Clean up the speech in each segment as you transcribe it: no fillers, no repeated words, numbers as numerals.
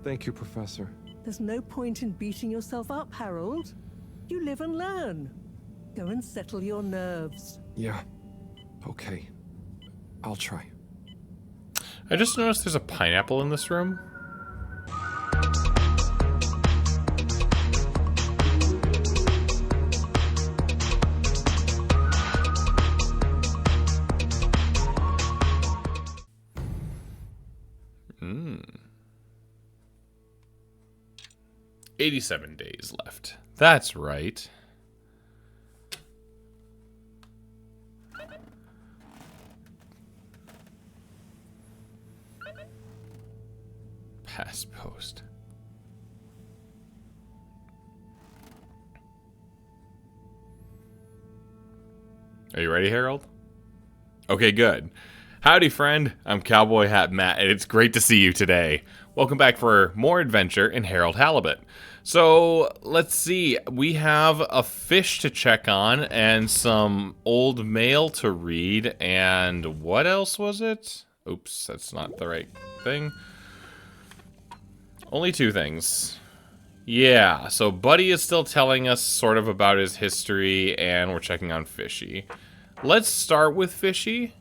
Thank you, Professor. There's no point in beating yourself up, Harold. You live and learn. Go and settle your nerves. Yeah. Okay. I'll try. I just noticed there's a pineapple in this room. Hmm. 87 days left. That's right. Pass post. Are you ready, Harold? Okay, good. Howdy, friend. I'm Cowboy Hat Matt, and it's great to see you today. Welcome back for more adventure in Harold Halibut. So, let's see. We have a fish to check on, and some old mail to read, and what else was it? Oops, that's not the right thing. Only two things. Yeah, so Buddy is still telling us sort of about his history, and we're checking on Fishy. Let's start with Fishy.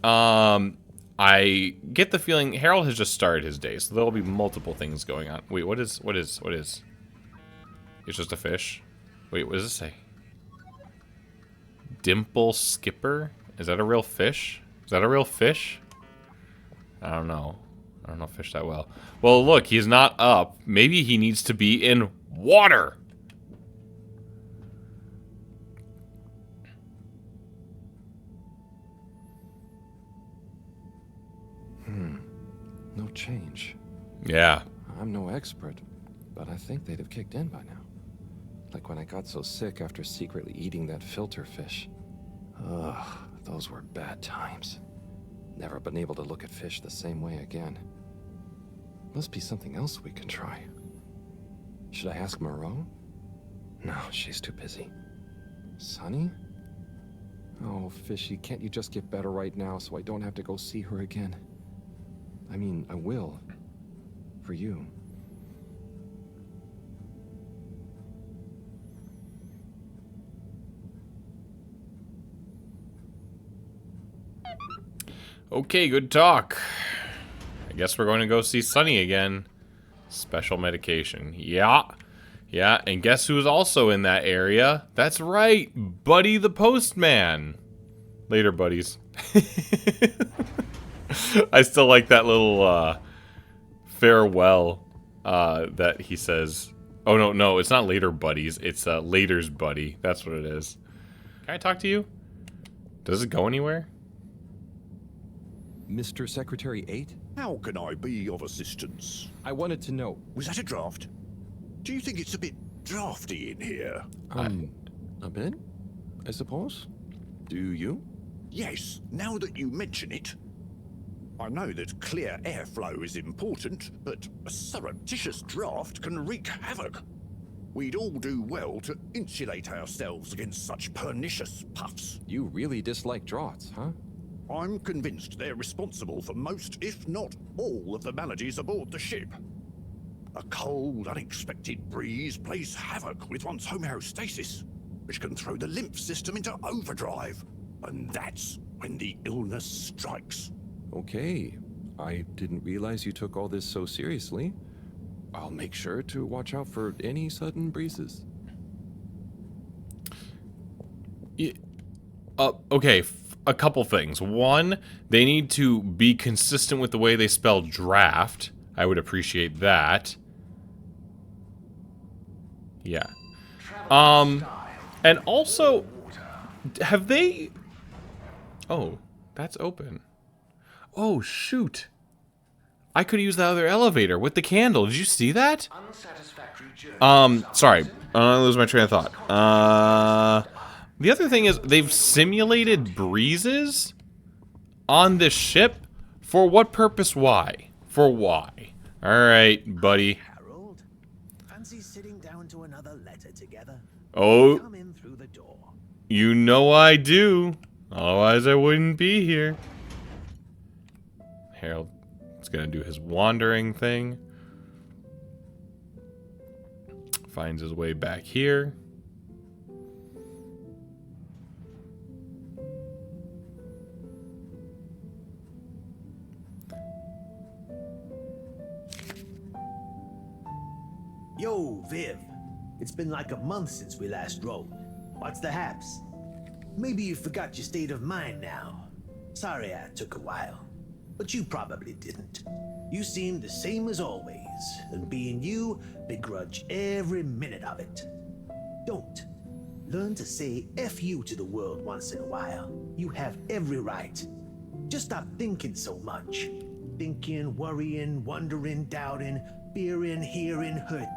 I get the feeling Harold has just started his day, so there'll be multiple things going on. Wait, what is? It's just a fish? Wait, what does it say? Dimple Skipper? Is that a real fish? Is that a real fish? I don't know. I don't know fish that well. Well, look, he's not up. Maybe he needs to be in water. No change. Yeah. I'm no expert, but I think they'd have kicked in by now. Like when I got so sick after secretly eating that filter fish. Ugh, those were bad times. Never been able to look at fish the same way again. Must be something else we can try. Should I ask Mareaux? No, she's too busy. Sunny? Oh, Fishy, can't you just get better right now so I don't have to go see her again? I mean, I will. For you. Okay, good talk. I guess we're going to go see Sunny again. Special medication. Yeah. Yeah, and guess who's also in that area? That's right, Buddy the Postman. Later, buddies. I still like that little farewell that he says. Oh, no, it's not later, buddies. It's later's buddy. That's what it is. Can I talk to you? Does it go anywhere? Mr. Secretary 8? How can I be of assistance? I wanted to know. Was that a draft? Do you think it's a bit drafty in here? A bit? I suppose? Do you? Yes, now that you mention it. I know that clear airflow is important, but a surreptitious draft can wreak havoc. We'd all do well to insulate ourselves against such pernicious puffs. You really dislike draughts, huh? I'm convinced they're responsible for most, if not all, of the maladies aboard the ship. A cold, unexpected breeze plays havoc with one's homeostasis, which can throw the lymph system into overdrive. And that's when the illness strikes. Okay. I didn't realize you took all this so seriously. I'll make sure to watch out for any sudden breezes. Yeah. Okay, a couple things. One, they need to be consistent with the way they spell draft. I would appreciate that. Yeah. And also, have they... Oh, that's open. Oh, shoot. I could use the other elevator with the candle. Did you see that? Sorry. I lose my train of thought. The other thing is, they've simulated breezes on this ship. For what purpose? Why? For why? Alright, buddy. Harold, fancy sitting down to another letter together? Oh, Come in through the door. you know I do. Otherwise, I wouldn't be here. Harold is gonna do his wandering thing. Finds his way back here. Yo, Viv. It's been like a month since we last rode. What's the haps? Maybe you forgot your state of mind now. Sorry I took a while. But you probably didn't. You seem the same as always, and being you, begrudge every minute of it. Don't. Learn to say F you to the world once in a while. You have every right. Just stop thinking so much. Thinking, worrying, wondering, doubting, fearing, hearing, hurting.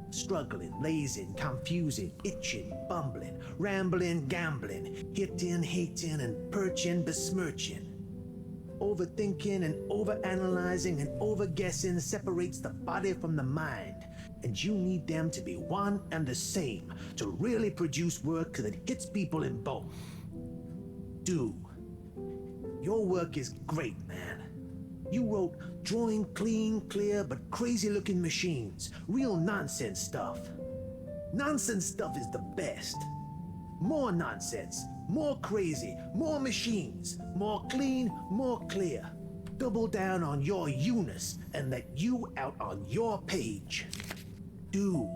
Struggling, lazing, confusing, itching, bumbling, rambling, gambling, hitting, hating, and perching, besmirching. Overthinking and overanalyzing and overguessing separates the body from the mind, and you need them to be one and the same to really produce work that hits people in both. Do. Your work is great, man. You wrote drawing clean, clear, but crazy-looking machines. Real nonsense stuff. Nonsense stuff is the best. More nonsense, more crazy, more machines, more clean, more clear. Double down on your you-ness and let you out on your page. Do.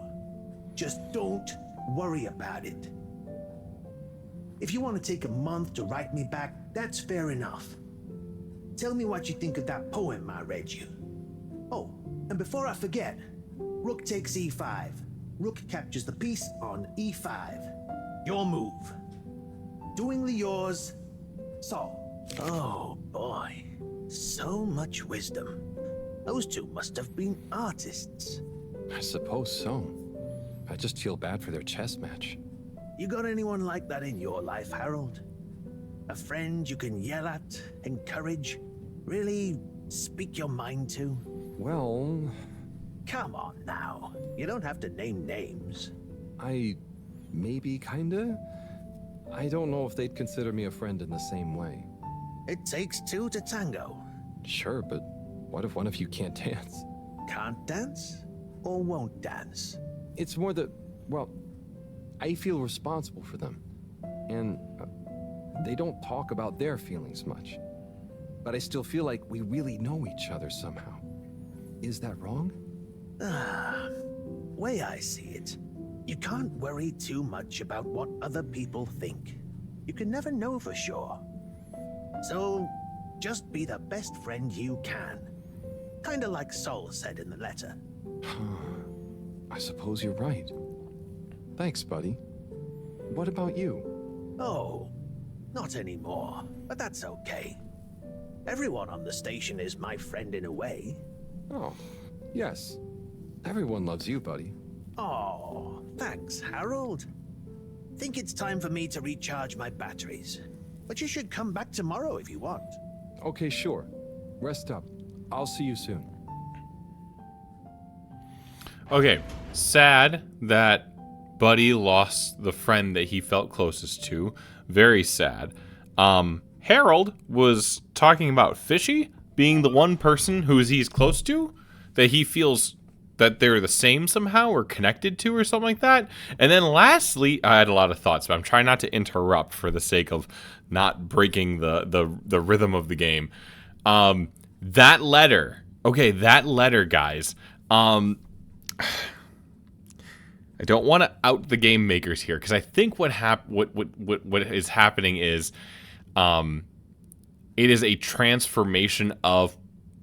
Just don't worry about it. If you want to take a month to write me back, that's fair enough. Tell me what you think of that poem I read you. Oh, and before I forget, Rook takes e5. Rook captures the piece on e5. Your move. Doingly yours, Saul. Oh boy, so much wisdom. Those two must have been artists. I suppose so. I just feel bad for their chess match. You got anyone like that in your life, Harold? A friend you can yell at, encourage, really speak your mind to? Well, Come on now. You don't have to name names. maybe kinda? I don't know if they'd consider me a friend in the same way. It takes two to tango. Sure, but what if one of you can't dance? Can't dance or won't dance? It's more that, well, I feel responsible for them. And they don't talk about their feelings much. But I still feel like we really know each other somehow. Is that wrong? Way I see it, you can't worry too much about what other people think. You can never know for sure. So, just be the best friend you can. Kinda like Sol said in the letter. I suppose you're right. Thanks, buddy. What about you? Oh, not anymore, but that's okay. Everyone on the station is my friend in a way. Oh, yes. Everyone loves you, buddy. Oh, thanks, Harold. Think it's time for me to recharge my batteries. But you should come back tomorrow if you want. Okay, sure. Rest up. I'll see you soon. Okay, sad that Buddy lost the friend that he felt closest to. Very sad. Harold was talking about Fishy being the one person who he's close to, that he feels that they're the same somehow or connected to or something like that. And then lastly, I had a lot of thoughts, but I'm trying not to interrupt for the sake of not breaking the rhythm of the game. That letter, guys. I don't want to out the game makers here, because I think what is happening is, it is a transformation of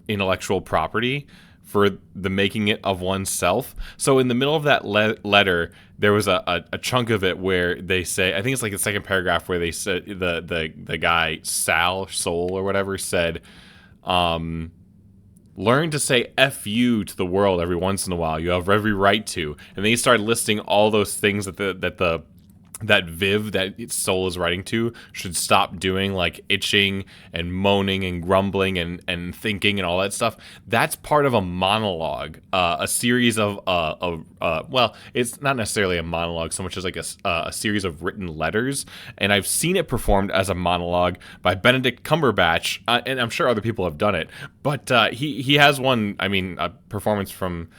intellectual property for the making it of oneself. So in the middle of that letter, there was a chunk of it where they say, I think it's like the second paragraph, where they said the guy Soul or whatever said, learn to say F you to the world every once in a while. You have every right to. And then he started listing all those things that Viv, that its soul is writing to, should stop doing, like itching and moaning and grumbling and thinking and all that stuff. That's part of a monologue, a series of well, it's not necessarily a monologue so much as like a series of written letters. And I've seen it performed as a monologue by Benedict Cumberbatch, and I'm sure other people have done it. But he has one, I mean, a performance from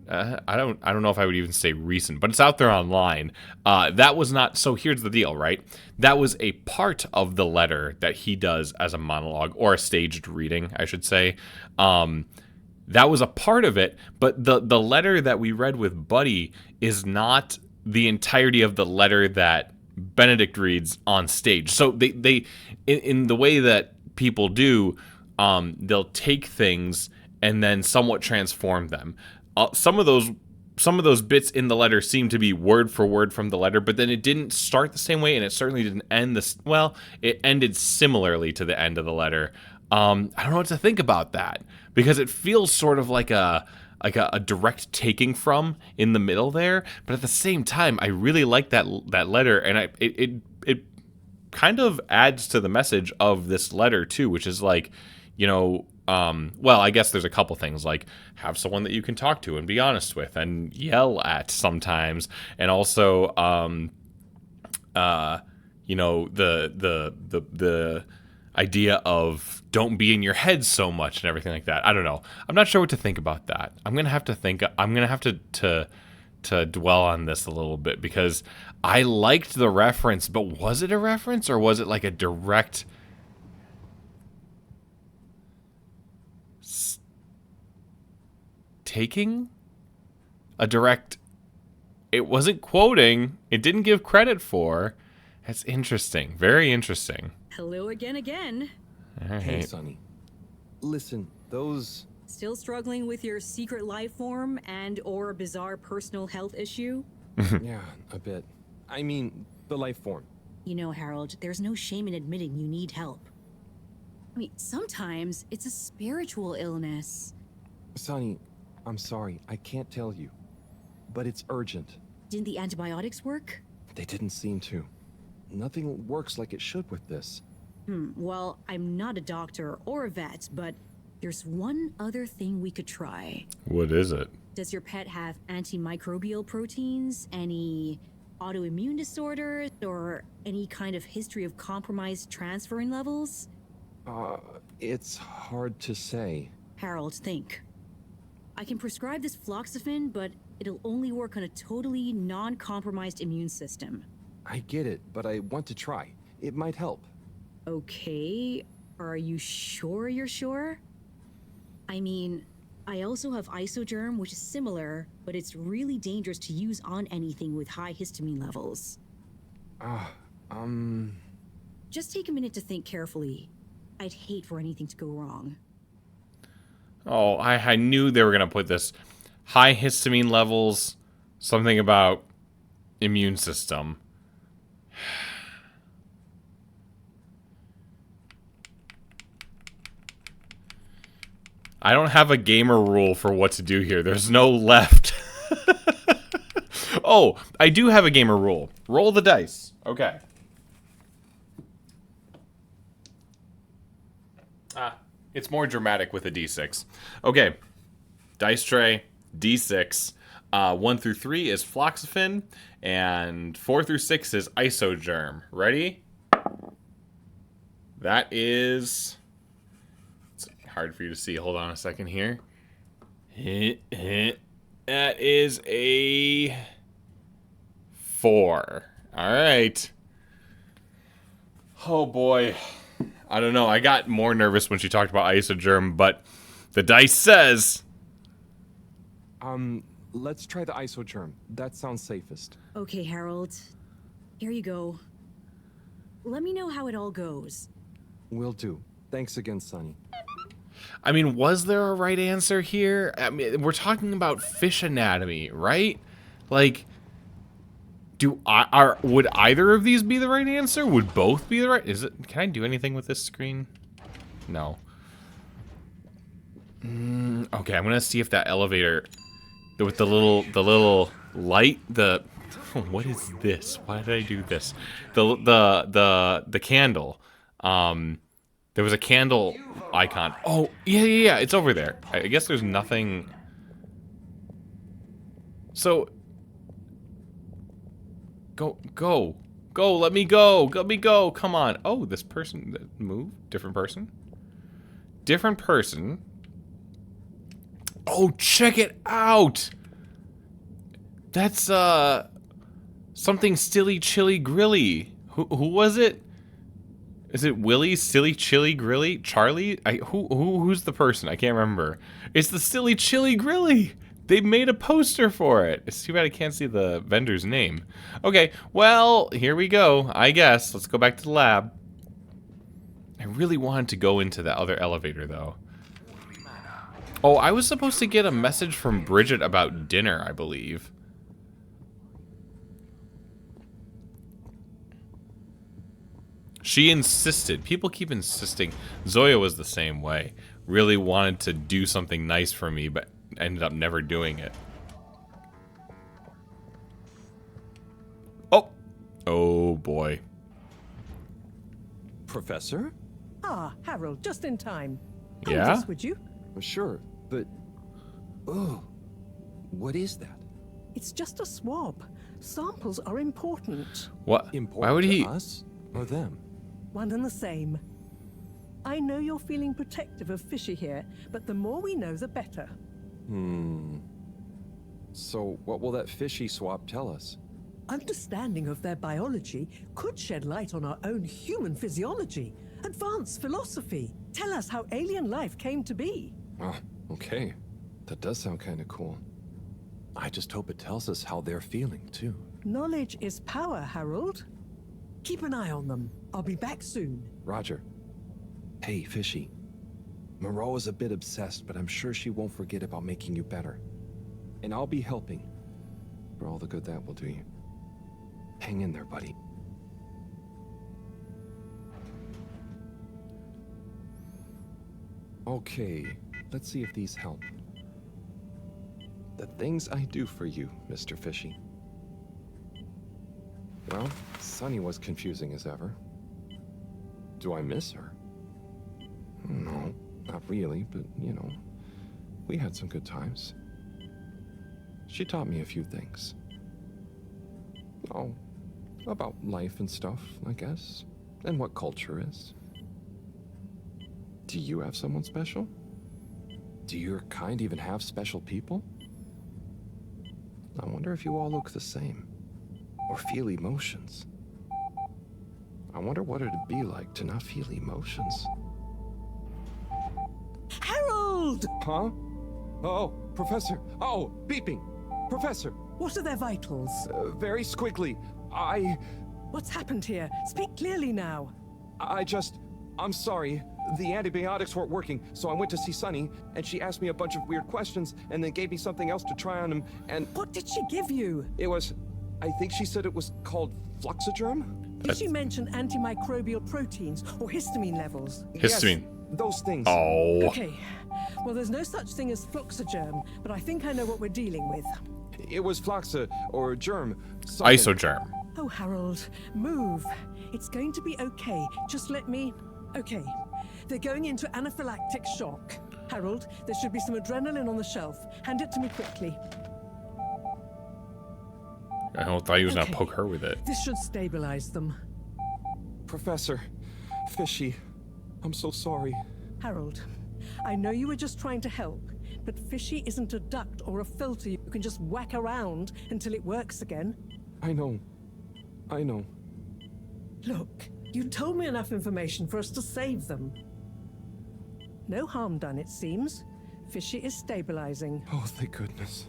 I don't know if I would even say recent, but it's out there online. That was not. So here's the deal, right? That was a part of the letter that he does as a monologue, or a staged reading, I should say. That was a part of it, but the letter that we read with Buddy is not the entirety of the letter that Benedict reads on stage. So they in the way that people do, they'll take things and then somewhat transform them. Some of those bits in the letter seem to be word for word from the letter, but then it didn't start the same way, and it certainly didn't end this. Well, it ended similarly to the end of the letter. I don't know what to think about that, because it feels sort of like a direct taking from in the middle there, but at the same time, I really like that letter, and it kind of adds to the message of this letter too, which is like, well, I guess there's a couple things, like have someone that you can talk to and be honest with and yell at sometimes, and also the idea of don't be in your head so much and everything like that. I don't know. I'm not sure what to think about that. I'm gonna have to dwell on this a little bit, because I liked the reference, but was it a reference, or was it like a direct taking? A direct... It wasn't quoting. It didn't give credit for. That's interesting. Very interesting. Hello again. All right. Hey, Sonny. Listen, those... Still struggling with your secret life form and or bizarre personal health issue? Yeah, a bit. I mean, the life form. You know, Harold, there's no shame in admitting you need help. I mean, sometimes it's a spiritual illness. Sonny, I'm sorry. I can't tell you. But it's urgent. Didn't the antibiotics work? They didn't seem to. Nothing works like it should with this. Well, I'm not a doctor or a vet, but there's one other thing we could try. What is it? Does your pet have antimicrobial proteins, any autoimmune disorders, or any kind of history of compromised transferrin levels? It's hard to say. Harold, think. I can prescribe this floxifene, but it'll only work on a totally non-compromised immune system. I get it, but I want to try. It might help. Okay, are you sure you're sure? I mean, I also have isogerm, which is similar, but it's really dangerous to use on anything with high histamine levels. Just take a minute to think carefully. I'd hate for anything to go wrong. Oh, I knew they were going to put this. High histamine levels, something about immune system. I don't have a gamer rule for what to do here. There's no left. Oh, I do have a gamer rule. Roll the dice. Okay. It's more dramatic with a D6. Okay. Dice tray, D6. 1 through 3 is floxifene, and 4 through 6 is isogerm. Ready? That is... It's hard for you to see. Hold on a second here. That is a 4. All right. Oh, boy. I don't know. I got more nervous when she talked about isogerm, but the dice says... Let's try the isogerm. That sounds safest. Okay, Harold. Here you go. Let me know how it all goes. Will do. Thanks again, Sonny. I mean, was there a right answer here? I mean, we're talking about fish anatomy, right? Like, would either of these be the right answer? Would both be the right? Can I do anything with this screen? No. Okay, I'm gonna see if that elevator with the little light, what is this? Why did I do this? The candle. There was a candle icon. Oh, yeah, it's over there. I guess there's nothing. So go, let me go. Come on. Oh, this person that moved. Different person. Oh, check it out. That's, something Silly Chili Grilly. Who was it? Is it Willie? Silly Chili Grilly? Charlie? Who's the person? I can't remember. It's the Silly Chili Grilly! They made a poster for it. It's too bad I can't see the vendor's name. Okay, well, here we go, I guess. Let's go back to the lab. I really wanted to go into the other elevator, though. Oh, I was supposed to get a message from Bridget about dinner, I believe. She insisted. People keep insisting. Zoya was the same way. Really wanted to do something nice for me, but ended up never doing it. Oh. Oh, boy. Professor? Ah, Harold, just in time. Yeah? Hold this, would you? Sure, but... Oh, what is that? It's just a swab. Samples are important. What? Important Why would he... to us or them? One and the same. I know you're feeling protective of Fishy here, but the more we know, the better. So what will that fishy swap tell us? Understanding of their biology could shed light on our own human physiology, advance philosophy, tell us how alien life came to be. Oh, okay. That does sound kind of cool. I just hope it tells us how they're feeling, too. Knowledge is power, Harold. Keep an eye on them. I'll be back soon. Roger. Hey, Fishy. Mareaux is a bit obsessed, but I'm sure she won't forget about making you better. And I'll be helping. For all the good that will do you. Hang in there, buddy. Okay, let's see if these help. The things I do for you, Mr. Fishy. Well, Sunny was confusing as ever. Do I miss her? No, not really, but, you know, we had some good times. She taught me a few things. Oh, about life and stuff, I guess, and what culture is. Do you have someone special? Do your kind even have special people? I wonder if you all look the same, or feel emotions. I wonder what it'd be like to not feel emotions. Harold! Huh? Oh, Professor. Oh, beeping. Professor. What are their vitals? Very squiggly. What's happened here? Speak clearly now. I'm sorry. The antibiotics weren't working, so I went to see Sunny, and she asked me a bunch of weird questions, and then gave me something else to try on him, and... What did she give you? It was... I think she said it was called Fluxogerm? Did she mention antimicrobial proteins or histamine levels? Histamine. Yes, those things. Oh. Okay. Well, there's no such thing as Fluxogerm, but I think I know what we're dealing with. It was Fluxa, or germ. Something. Isogerm. Oh, Harold, move. It's going to be okay. Just let me... Okay. They're going into anaphylactic shock. Harold, there should be some adrenaline on the shelf. Hand it to me quickly. I thought he was Okay. gonna poke her with it. This should stabilize them. Professor. Fishy. I'm so sorry. Harold, I know you were just trying to help, but Fishy isn't a duct or a filter you can just whack around until it works again. I know. Look, you told me enough information for us to save them. No harm done, it seems. Fishy is stabilizing. Oh, thank goodness.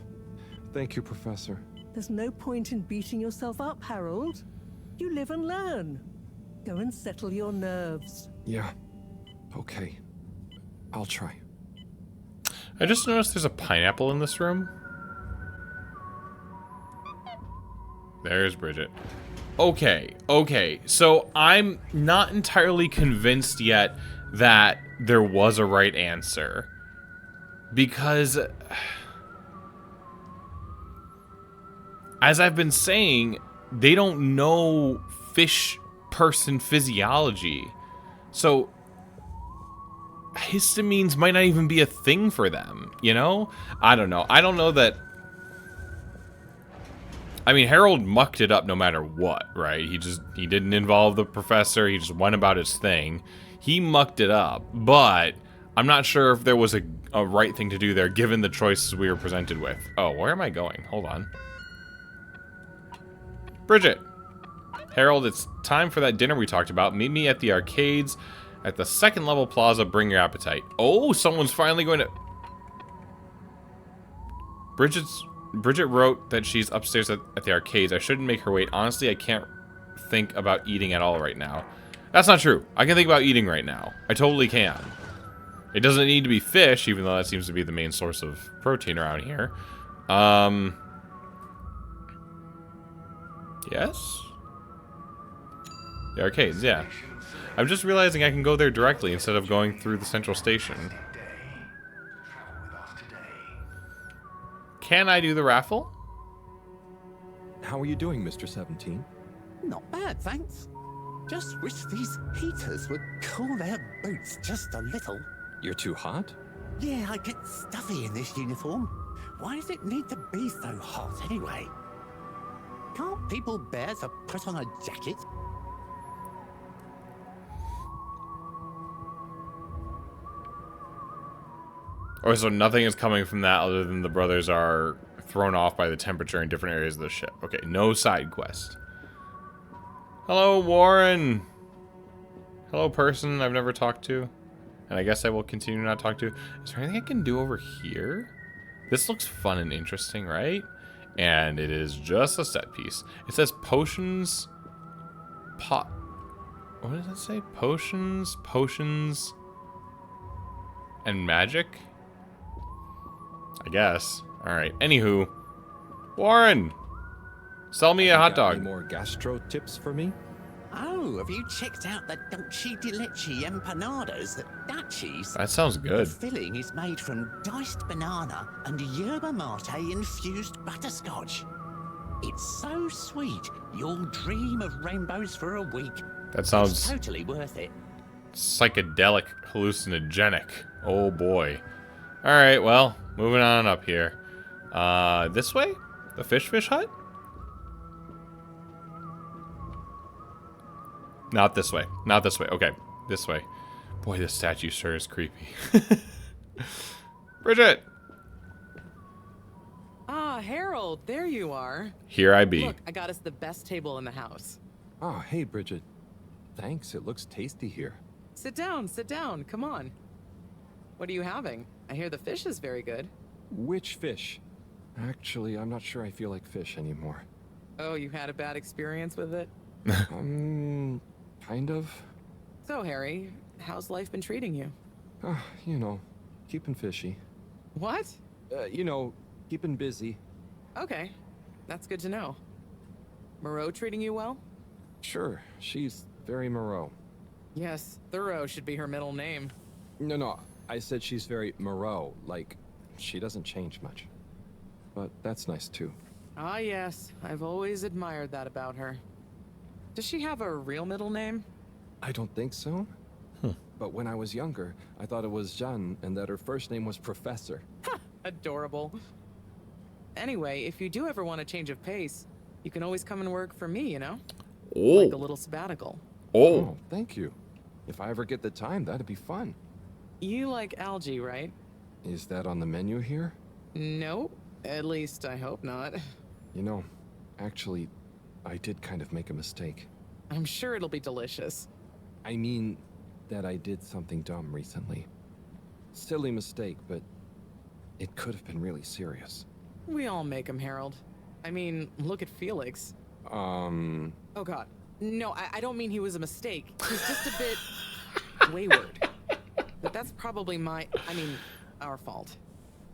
Thank you, Professor. There's no point in beating yourself up, Harold. You live and learn. Go and settle your nerves. Yeah. Okay. I'll try. I just noticed there's a pineapple in this room. There's Bridget. Okay. So I'm not entirely convinced yet that there was a right answer. Because... as I've been saying, they don't know fish person physiology. So histamines might not even be a thing for them, you know? I don't know. I don't know that... I mean, Harold mucked it up no matter what, right? He didn't involve the professor. He just went about his thing. He mucked it up, but I'm not sure if there was a right thing to do there given the choices we were presented with. Oh, where am I going? Hold on. Bridget. Harold, it's time for that dinner we talked about. Meet me at the arcades at the second level plaza. Bring your appetite. Oh, someone's finally going to... Bridget wrote that she's upstairs at the arcades. I shouldn't make her wait. Honestly, I can't think about eating at all right now. That's not true. I can think about eating right now. I totally can. It doesn't need to be fish, even though that seems to be the main source of protein around here. Yes? The arcades, yeah. I'm just realizing I can go there directly instead of going through the central station. Can I do the raffle? How are you doing, Mr. 17? Not bad, thanks. Just wish these heaters would cool their boots just a little. You're too hot? Yeah, I get stuffy in this uniform. Why does it need to be so hot anyway? Can't people bear to put on a jacket? Or so nothing is coming from that other than the brothers are thrown off by the temperature in different areas of the ship. Okay, no side quest. Hello, Warren. Hello, person I've never talked to. And I guess I will continue not talk to. Is there anything I can do over here? This looks fun and interesting, right? And it is just a set piece. It says potions... What does it say? Potions, and magic? I guess. Alright, anywho. Warren! Sell me a hot dog. Any more gastro tips for me? Oh, have you checked out the dulce de leche empanadas at Dutchie's? That sounds The good. filling is made from diced banana and yerba mate infused butterscotch. It's so sweet, you'll dream of rainbows for a week. That It's sounds totally worth it. psychedelic, hallucinogenic. Oh boy. Alright, well, moving on up here. This way? The fish hut? Not this way. Not this way. Okay, this way. Boy, this statue sure is creepy. Bridget! Ah, Harold, there you are. Here I be. Look, I got us the best table in the house. Oh, hey, Bridget. Thanks, it looks tasty here. Sit down, come on. What are you having? I hear the fish is very good. Which fish? Actually, I'm not sure I feel like fish anymore. Oh, you had a bad experience with it? Kind of. So, Harry, how's life been treating you? You know, keeping fishy. What? You know, keeping busy. Okay, that's good to know. Mareaux treating you well? Sure, she's very Mareaux. Yes, Thorough should be her middle name. No, I said she's very Mareaux, like, she doesn't change much. But that's nice too. Ah, yes, I've always admired that about her. Does she have a real middle name? I don't think so. But when I was younger, I thought it was Jeanne and that her first name was Professor. Adorable. Anyway, if you do ever want a change of pace, you can always come and work for me, you know? Like a Oh. little sabbatical. Oh. Thank you. If I ever get the time, that'd be fun. You like algae, right? Is that on the menu here? No, at least I hope not. You know, actually, I did kind of make a mistake. I'm sure it'll be delicious. I mean, that I did something dumb recently. Silly mistake, but it could have been really serious. We all make 'em, Harold. I mean, look at Felix. Oh god. No, I don't mean he was a mistake. He's just a bit wayward. But that's probably our fault.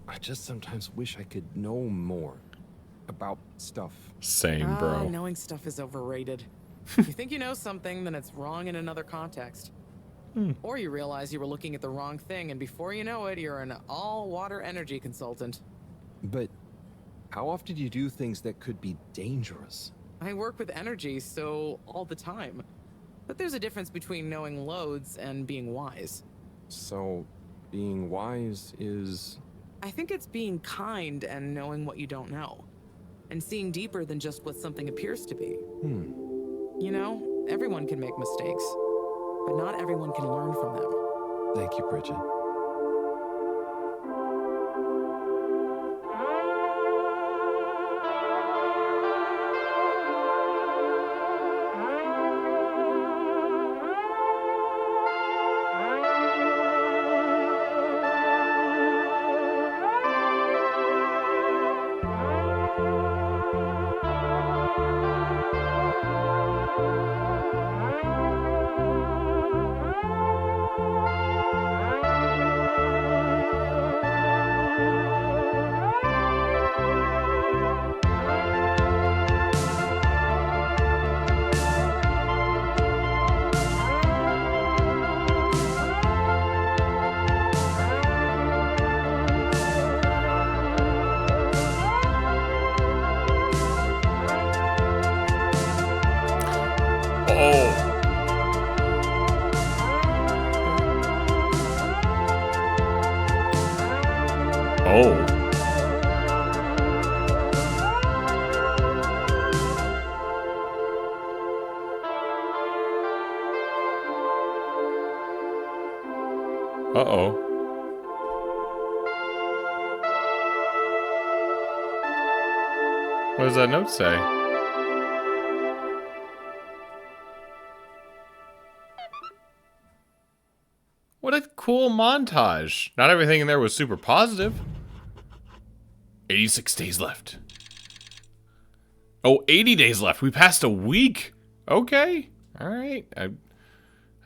I just sometimes wish I could know more about stuff. Same, bro. Knowing stuff is overrated. You think you know something, then it's wrong in another context. Or you realize you were looking at the wrong thing, and before you know it, you're an all-water energy consultant. But how often do you do things that could be dangerous? I work with energy, so all the time. But there's a difference between knowing loads and being wise. So, being wise is... I think it's being kind and knowing what you don't know. And seeing deeper than just what something appears to be. You know, everyone can make mistakes, but not everyone can learn from them. Thank you, Bridget. Uh-oh. What does that note say? What a cool montage. Not everything in there was super positive. 86 days left. Oh, 80 days left. We passed a week. Okay. All right. I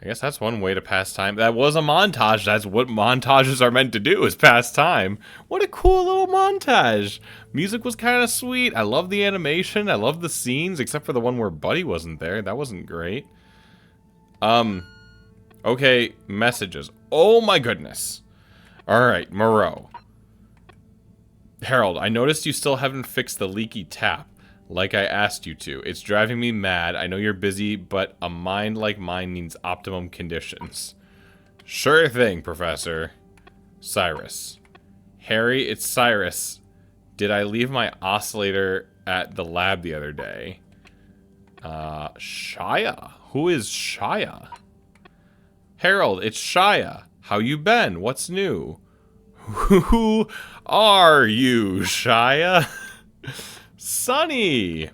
guess that's one way to pass time. That was a montage. That's what montages are meant to do, is pass time. What a cool little montage. Music was kind of sweet. I love the animation. I love the scenes, except for the one where Buddy wasn't there. That wasn't great. Okay, messages. Oh my goodness. All right, Mareaux. Harold, I noticed you still haven't fixed the leaky tap, like I asked you to. It's driving me mad. I know you're busy, but a mind like mine needs optimum conditions. Sure thing, Professor. Cyrus. Harry, it's Cyrus. Did I leave my oscillator at the lab the other day? Shia? Who is Shia? Harold, it's Shia. How you been? What's new? Who are you, Shia? Sonny!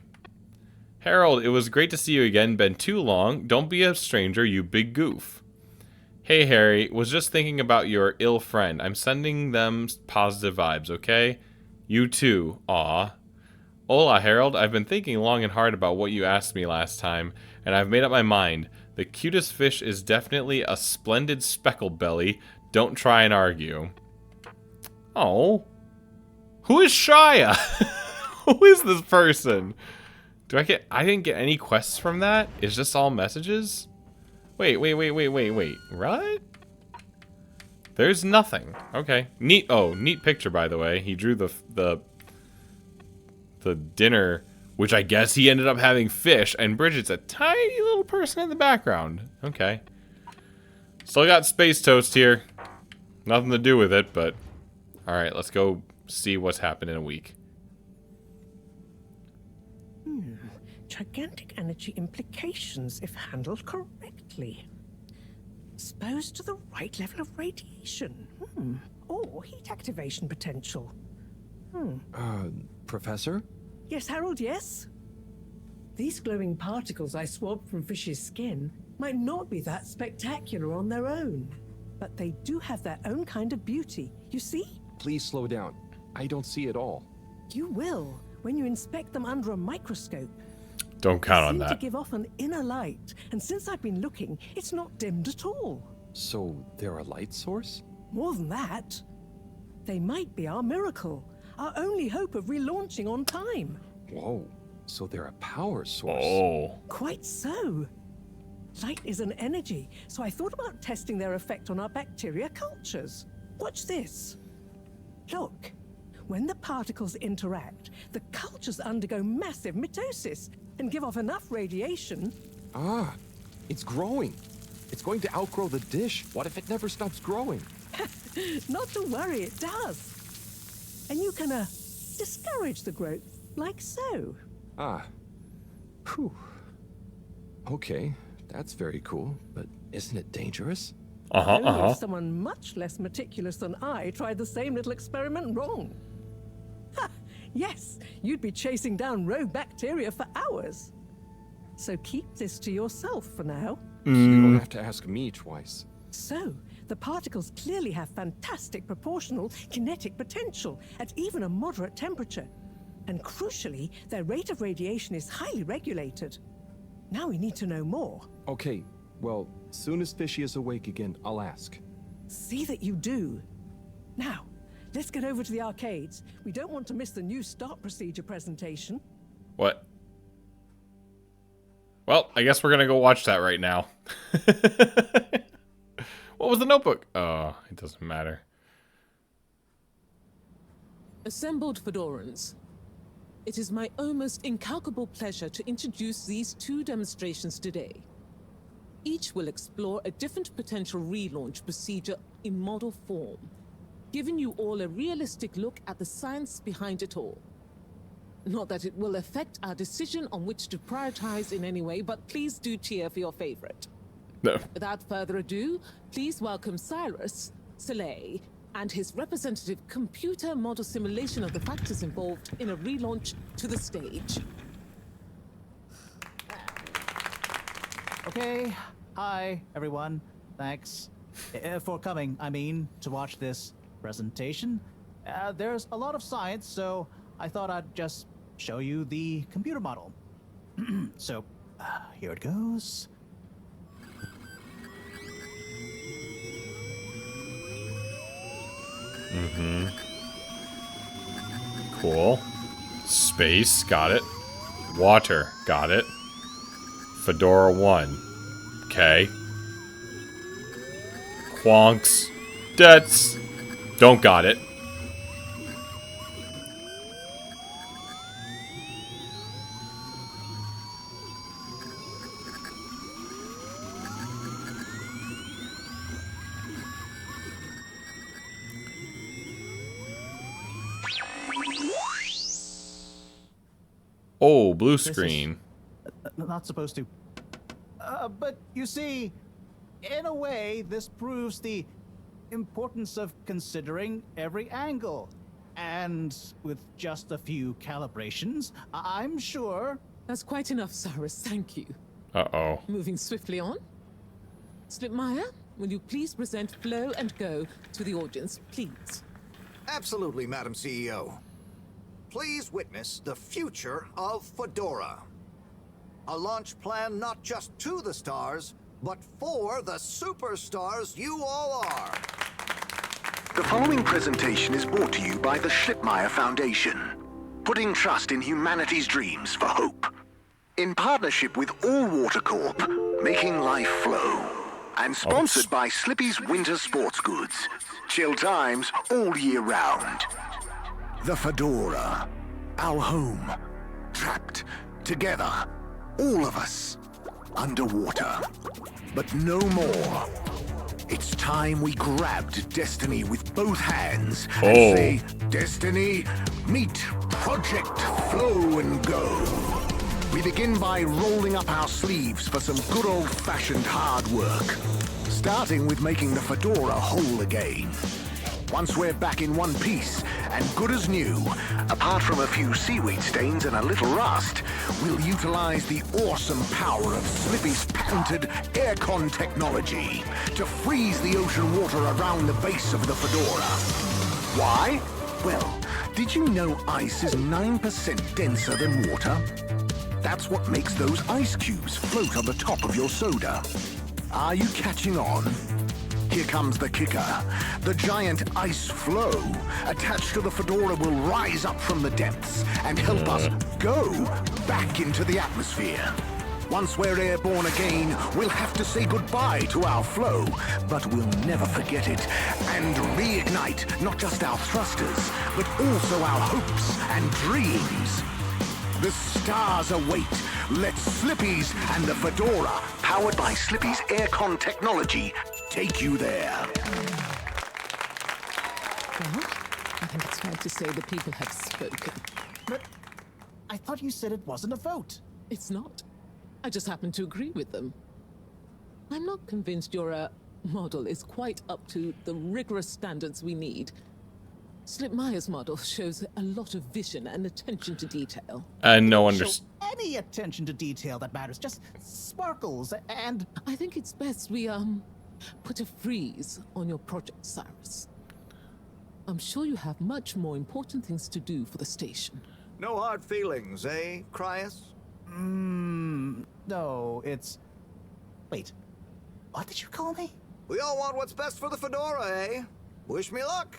Harold, it was great to see you again. Been too long. Don't be a stranger, you big goof. Hey, Harry. Was just thinking about your ill friend. I'm sending them positive vibes, okay? You too. Aw. Hola, Harold. I've been thinking long and hard about what you asked me last time, and I've made up my mind. The cutest fish is definitely a splendid speckled belly. Don't try and argue. Oh. Who is Shia? Who is this person? I didn't get any quests from that? Is this all messages? Wait. What? There's nothing. Okay. Neat. Oh, neat picture, by the way. He drew the dinner, which I guess he ended up having fish, and Bridget's a tiny little person in the background. Okay. Still got Space Toast here. Nothing to do with it, but... Alright, let's go see what's happened in a week. Gigantic energy implications if handled correctly. Exposed to the right level of radiation. Or heat activation potential. Professor? Yes, Harold, yes? These glowing particles I swabbed from Fishy's skin might not be that spectacular on their own, but they do have their own kind of beauty, you see? Please slow down. I don't see it all. You will when you inspect them under a microscope. Don't count on They seem that. to give off an inner light, and since I've been looking, it's not dimmed at all. So they're a light source? More than that, they might be our miracle, our only hope of relaunching on time. Whoa. So they're a power source. Oh. Quite so. Light is an energy, so I thought about testing their effect on our bacteria cultures. Watch this. Look, when the particles interact, the cultures undergo massive mitosis and give off enough radiation. Ah, it's growing. It's going to outgrow the dish. What if it never stops growing? Not to worry, it does. And you can discourage the growth, like so. Ah. Whew. Okay, that's very cool, but isn't it dangerous? Only if someone much less meticulous than I tried the same little experiment wrong. Ha! Yes, you'd be chasing down rogue bacteria for hours. So keep this to yourself for now. You don't have to ask me twice. So, the particles clearly have fantastic proportional kinetic potential at even a moderate temperature. And crucially, their rate of radiation is highly regulated. Now we need to know more. Okay, well, soon as Fishy is awake again, I'll ask. See that you do. Now, let's get over to the arcades. We don't want to miss the new start procedure presentation. What? Well, I guess we're gonna go watch that right now. What was the notebook? Oh, it doesn't matter. Assembled Fedorans, it is my almost incalculable pleasure to introduce these two demonstrations today. Each will explore a different potential relaunch procedure in model form, giving you all a realistic look at the science behind it all. Not that it will affect our decision on which to prioritize in any way, but please do cheer for your favorite. No. Without further ado, please welcome Cyrus, Soleil and his representative computer model simulation of the factors involved in a relaunch to the stage. Okay, hi everyone. Thanks for coming, to watch this presentation. There's a lot of science, so I thought I'd just show you the computer model. So, here it goes. Cool. Space, got it. Water, got it. Fedora 1. Okay. Quonks. Debts. Don't got it. Oh, blue screen. Not supposed to. But you see, in a way, this proves the importance of considering every angle. And with just a few calibrations, I'm sure... That's quite enough, Cyrus. Thank you. Uh-oh. Moving swiftly on. Slipmeyer, will you please present Flow and Go to the audience, please? Absolutely, Madam CEO. Please witness the future of Fedora. A launch plan not just to the stars, but for the superstars you all are. The following presentation is brought to you by the Slipmeyer Foundation, putting trust in humanity's dreams for hope. In partnership with All Water Corp, making life flow. And sponsored by Slippy's Winter Sports Goods. Chill times all year round. The Fedora. Our home. Trapped. Together. All of us. Underwater. But no more. It's time we grabbed destiny with both hands and say, Destiny, meet Project Flow and Go. We begin by rolling up our sleeves for some good old-fashioned hard work. Starting with making the Fedora whole again. Once we're back in one piece, and good as new, apart from a few seaweed stains and a little rust, we'll utilize the awesome power of Slippy's patented aircon technology to freeze the ocean water around the base of the Fedora. Why? Well, did you know ice is 9% denser than water? That's what makes those ice cubes float on the top of your soda. Are you catching on? Here comes the kicker. The giant ice flow attached to the Fedora will rise up from the depths and help us go back into the atmosphere. Once we're airborne again, we'll have to say goodbye to our flow, but we'll never forget it and reignite not just our thrusters, but also our hopes and dreams. The stars await. Let Slippy's and the Fedora, powered by Slippy's aircon technology, take you there. Well, I think it's fair to say the people have spoken. But I thought you said it wasn't a vote. It's not. I just happen to agree with them. I'm not convinced your model is quite up to the rigorous standards we need. Slipmeyer's model shows a lot of vision and attention to detail. And no Show understand. any attention to detail that matters, just sparkles and... I think it's best we, put a freeze on your project, Cyrus. I'm sure you have much more important things to do for the station. No hard feelings, eh, Cryus? No, it's... Wait, what did you call me? We all want what's best for the Fedora, eh? Wish me luck.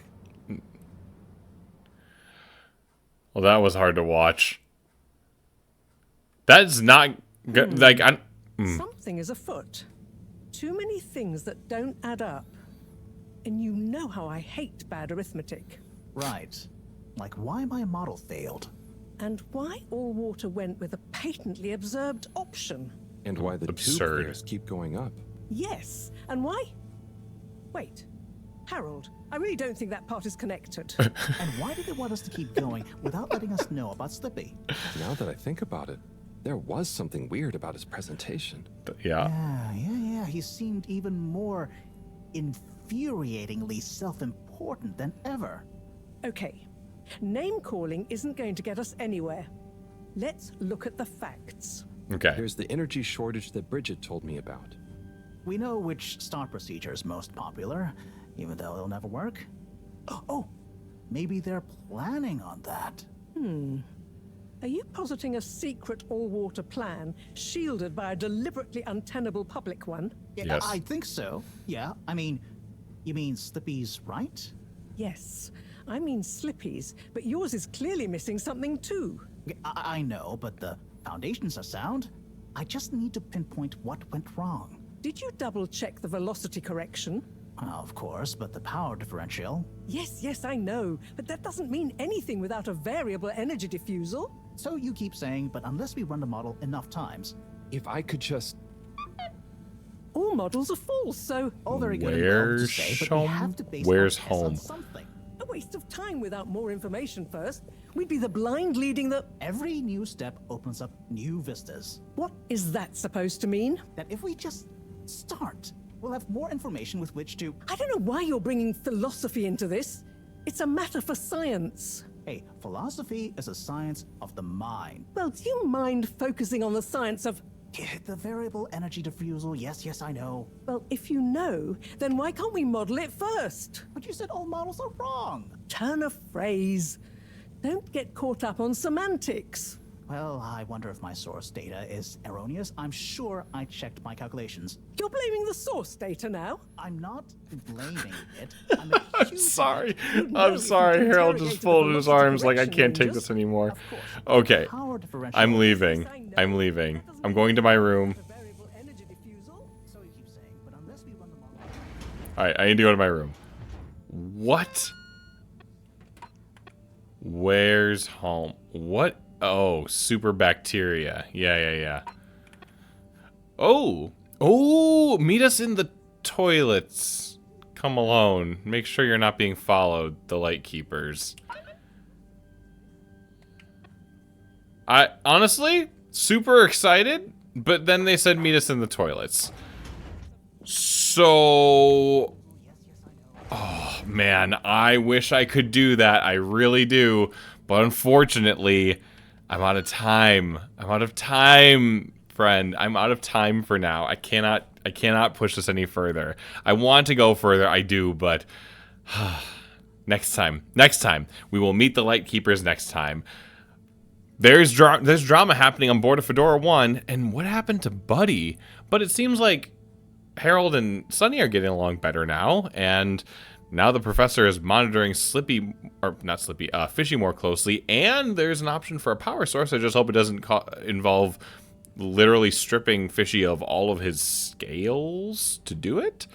Well, that was hard to watch. That's not good. Like, Something is afoot. Too many things that don't add up. And you know how I hate bad arithmetic. Right. Like why my model failed. And why All Water went with a patently absurd option. And why the tube fares keep going up. Yes, and why? Wait, Harold, I really don't think that part is connected. And why did they want us to keep going without letting us know about Slippy? Now that I think about it, there was something weird about his presentation. Yeah. Yeah. He seemed even more infuriatingly self-important than ever. Okay, name-calling isn't going to get us anywhere. Let's look at the facts. Okay. There's the energy shortage that Bridget told me about. We know which star procedure is most popular, even though it'll never work. Oh, maybe they're planning on that. Are you positing a secret all-water plan, shielded by a deliberately untenable public one? Yeah, Yes. I think so. Yeah, I mean, you mean Slippy's right? Yes, I mean Slippy's, but yours is clearly missing something too. I know, but the foundations are sound. I just need to pinpoint what went wrong. Did you double-check the velocity correction? Of course, but the power differential. Yes, I know, but that doesn't mean anything without a variable energy diffusal. So you keep saying, but unless we run the model enough times. If I could just... All models are false, so All very good and well to Where's say, but we have to base Where's our guess on home? something. a waste of time without more information first. We'd be the blind leading the... Every new step opens up new vistas. What is that supposed to mean? That if we just start, we'll have more information with which to... I don't know why you're bringing philosophy into this. It's a matter for science. Hey, philosophy is a science of the mind. Well, do you mind focusing on the science of... The variable energy diffusal, yes, I know. Well, if you know, then why can't we model it first? But you said all models are wrong. Turn a phrase. Don't get caught up on semantics. Well, I wonder if my source data is erroneous. I'm sure I checked my calculations. You're blaming the source data now? I'm not blaming it. I'm sorry. I'm sorry. Harold just folded his arms like I can't take this anymore. Okay. I'm leaving. I'm leaving. I'm going to my room. Alright, I need to go to my room. What? Where's home? What? Oh, super bacteria. Yeah. Oh, meet us in the toilets. Come alone. Make sure you're not being followed, the light keepers. I honestly super excited, but then they said meet us in the toilets. So, oh man, I wish I could do that. I really do, but unfortunately, I'm out of time. I'm out of time, friend. I'm out of time for now. I cannot push this any further. I want to go further, I do, but next time we will meet the light keepers next time. There's drama happening on board of Fedora 1, and what happened to Buddy? But it seems like Harold and Sunny are getting along better now, and now the professor is monitoring Fishy more closely, and there's an option for a power source. I just hope it doesn't involve literally stripping Fishy of all of his scales to do it.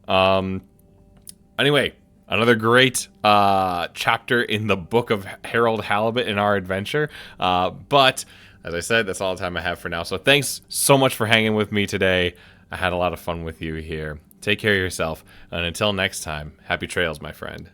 Anyway, another great chapter in the book of Harold Halibut in our adventure. But, as I said, that's all the time I have for now. So thanks so much for hanging with me today. I had a lot of fun with you here. Take care of yourself, and until next time, happy trails, my friend.